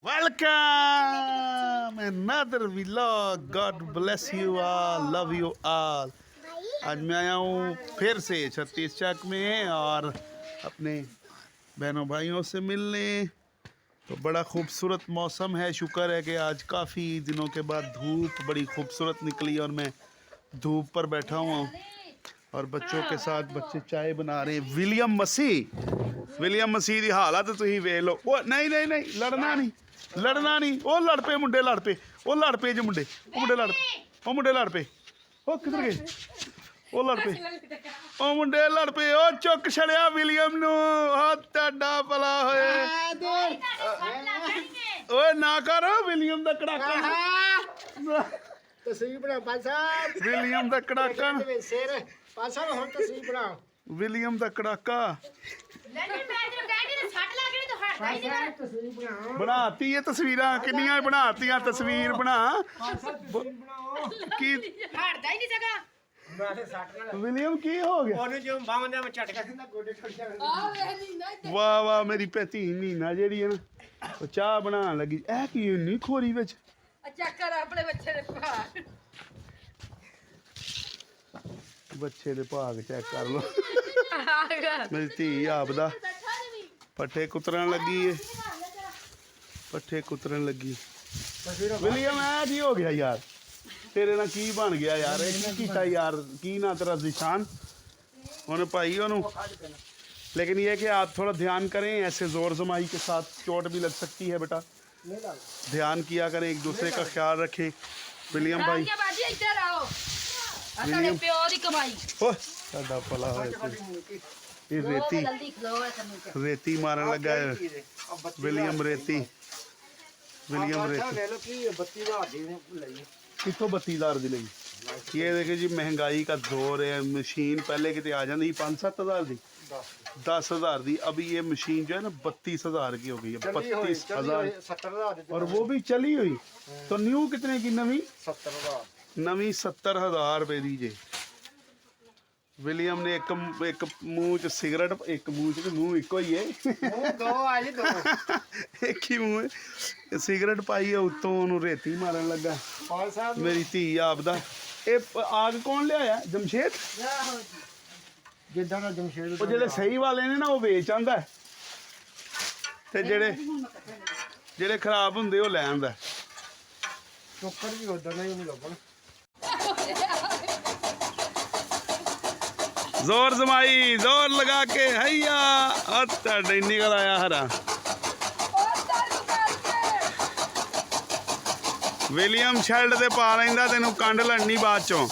Welcome another vlog. God bless you all, love you all. आज मैं आया हूँ फिर से छत्तीस चक में और अपने बहनों भाइयों से मिलने। तो बड़ा खूबसूरत मौसम है, शुक्र है कि आज काफ़ी दिनों के बाद धूप बड़ी खूबसूरत निकली और मैं धूप पर बैठा हुआ हूँ और बच्चों के साथ बच्चे चाय बना रहे हैं। विलियम मसीह की हालत तुसीं वेख लो। वो नहीं नहीं नहीं लड़ना नहीं वो लड़ पे मुंडे लड़ पे जो मुंडे लड़ पे वो किधर गए वो लड़ पे ओ मुंडे लड़ पे ओ चुक छड़िया विलियम नू ਤੁਹਾਡਾ भला होए। ओए ना कर विलियम दा कड़ाका तस्वीर बनाओ भाई साहब। विलियम दा कड़ाका शेर भाई साहब हम तस्वीर बनाओ। विलियम दा कड़ाका बनाती है तस्वीरां किन्नियां बनातियां तस्वीर बना की विलियम की हो गया वाह वाह मेरी भैती मीना जेड़ी है ना चाह बनान लगी ऐ की इन्नी खोरी विच बच्चे दे भाग चेक कर लो मेरी धी आपदा पट्ठे कुतरन लगी है विलियम ऐ की हो गया यार तेरे ना की बन गया यार कीता यार की ना तेरा निशान उन्हें भाई उन्होंने। लेकिन ये कि आप थोड़ा ध्यान करें, ऐसे जोर जमाई के साथ चोट भी लग सकती है बेटा, ध्यान किया करें, एक दूसरे का ख्याल रखें। विलियम भाई भला रेती मारन लगा है विलियम रेती कितों 32,000 दी लगी। ये देखे जी महंगाई का दौर है, मशीन पहले कितने आ जाती 5-7 हज़ार दी 10 हज़ार दी, अभी ये मशीन जो है ना 32,000 की हो गई है। 32,000 और वो भी चली हुई। तो न्यू कितने की नवी 70,000 रुपए दीजिए। विलियम ने एक मुंह च सिगरेट एक मुंह इको ही है एक ही मुंह सिगरेट पाई है उत्तों उन्होंने रेती मारन लगा मेरी धी आपदा। ये आग कौन लिया जमशेद वो जेडे सही वाले ने ना वो बेच आंदा ते जेडे खराब हुंदे वो लै आंदा। जोर जमाई जोर लगा के हैया निकल आया हरा। विलियम शर्ट ते पा लेंदा तेनू कंड लड़नी बाद चों।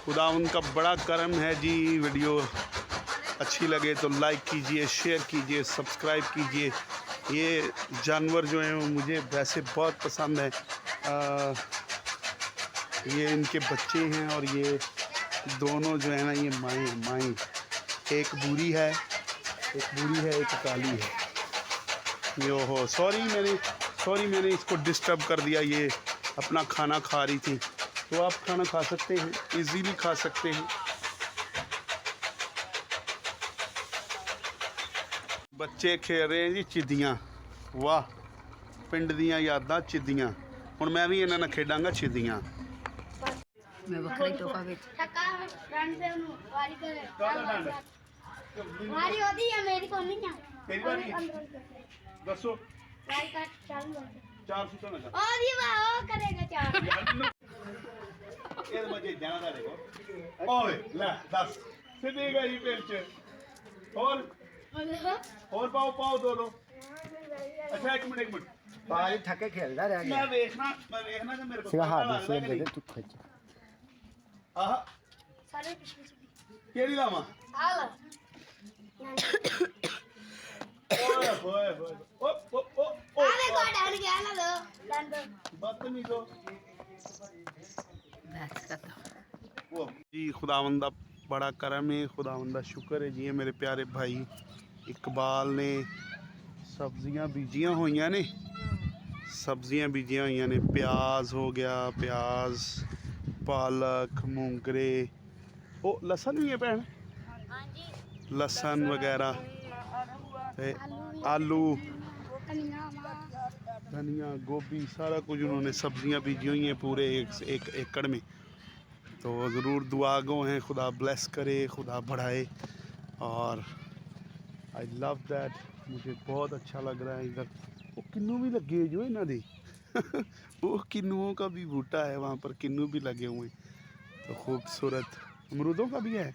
खुदा उनका बड़ा करम है जी। वीडियो अच्छी लगे तो लाइक कीजिए, शेयर कीजिए, सब्सक्राइब कीजिए। ये जानवर जो हैं मुझे वैसे बहुत पसंद है। ये इनके बच्चे हैं और ये दोनों जो है ना ये माई एक बूरी है एक काली है। यो हो सॉरी मैंने इसको डिस्टर्ब कर दिया। ये अपना खाना खा रही थी, तो आप खाना खा सकते हैं, इजीली खा सकते हैं। बच्चे खेल रहे हैं जी चिदियाँ। वाह पिंड दियाँ यादां चिदियाँ। हुण मैं भी इन्हां नाल खेडांगा चिदियाँ। मैं बकरी टोका विच वारी होदी है मेरी को नहीं है तेरी बारी दसो वारी का चालू 400 ना और ये वो करेगा चार ये मुझे जाना देखो ओए ले 10 सीधे गई पेड़ च और पाओ दो। अच्छा एक मिनट भाई थके खेलदा रह गया। मैं देखना कि मेरे को हाथ से दे तू खच आहा सारे पिछले केड़ी लावा आला ओए ओ आले को डाल गया ना दो बदतमीजो बस खत्म। वो जी खुदावंद दा बड़ा करम है, खुदावंद दा शुक्र है जी। मेरे प्यारे भाई इकबाल ने सब्जियां बीजियां हुई ने प्याज हो गया, प्याज पालक मूंगरे ओ लसन भी है भैन लहसुन वगैरह ते आलू धनिया गोभी सारा कुछ उन्होंने सब्जियां बीजी हुई हैं पूरे एक एकड़ में। तो ज़रूर दुआ गो हैं, खुदा ब्लेस करे, खुदा बढ़ाए। और आई लव दैट, मुझे बहुत अच्छा लग रहा है इधर। वो किन्नू भी लगे जो इन्हों दे वो किन्नुओं का भी बूटा है वहाँ पर, किन्नू भी लगे हुए हैं। तो खूबसूरत अमरूदों का भी है।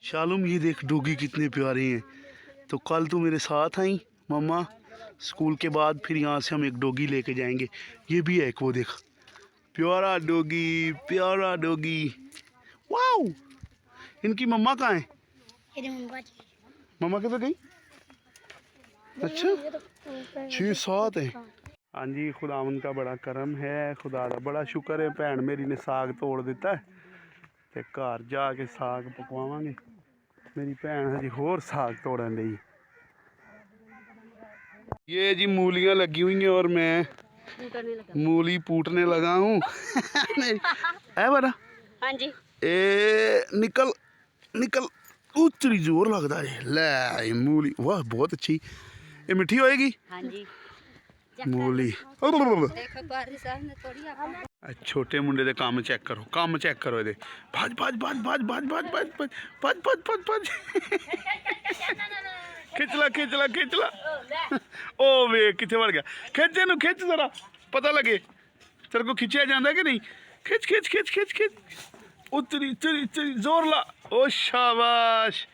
शालुम ये देख डोगी कितने प्यारे हैं। तो कल तू मेरे साथ आई मम्मा स्कूल के बाद, फिर यहाँ से हम एक डोगी लेके जाएंगे। ये भी है एक, वो देख प्यारा डोगी, प्यारा डोगी। वाओ, इनकी मम्मा कहाँ है? मम्मा किधर गई? अच्छा 6-7 है। हाँ जी, खुदावन का बड़ा करम है, खुदा का बड़ा शुक्र है। भैन मेरी ने साग तोड़ दिता है ते घर जाके साग पकवावांगे। मेरी भैन हजी होर साग तोड़न दी। ये जी मूलियाँ लगी हुई हैं और मैं मूली पूटने लगा हूँ। है बड़ा? हाँ जी। ए निकल निकल, उतरी जोर लगता है। ले मूली, वाह बहुत अच्छी। ये मिठी होएगी? हाँ जी। मूली। देखो बारिश ने तोड़ी आप। छोटे मुंडे दे काम चेक करो, काम चेक करो ये। भज भज भज भज भज भज भज भज भज भज भज भज। खिंचला खिंचला खिंचला। ओ वे किथे वड़ गया। खिंच इनू, खिंच जरा पता लगे तेरे को खिंचिया जाता है कि नहीं। खिंच खिंच खिंच खिंच खिंच, उतरी उतरी उतरी, जोर ला। ओ शाबाश,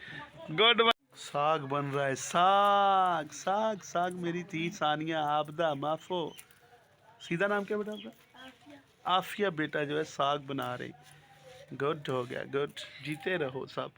गुड। साग बन रहा है, साग साग साग। मेरी थी सानिया आबदा माफो, सीधा नाम क्या बेटा आपका? आफिया बेटा जो है साग बना रही। गुड हो गया, गुड। जीते रहो सब।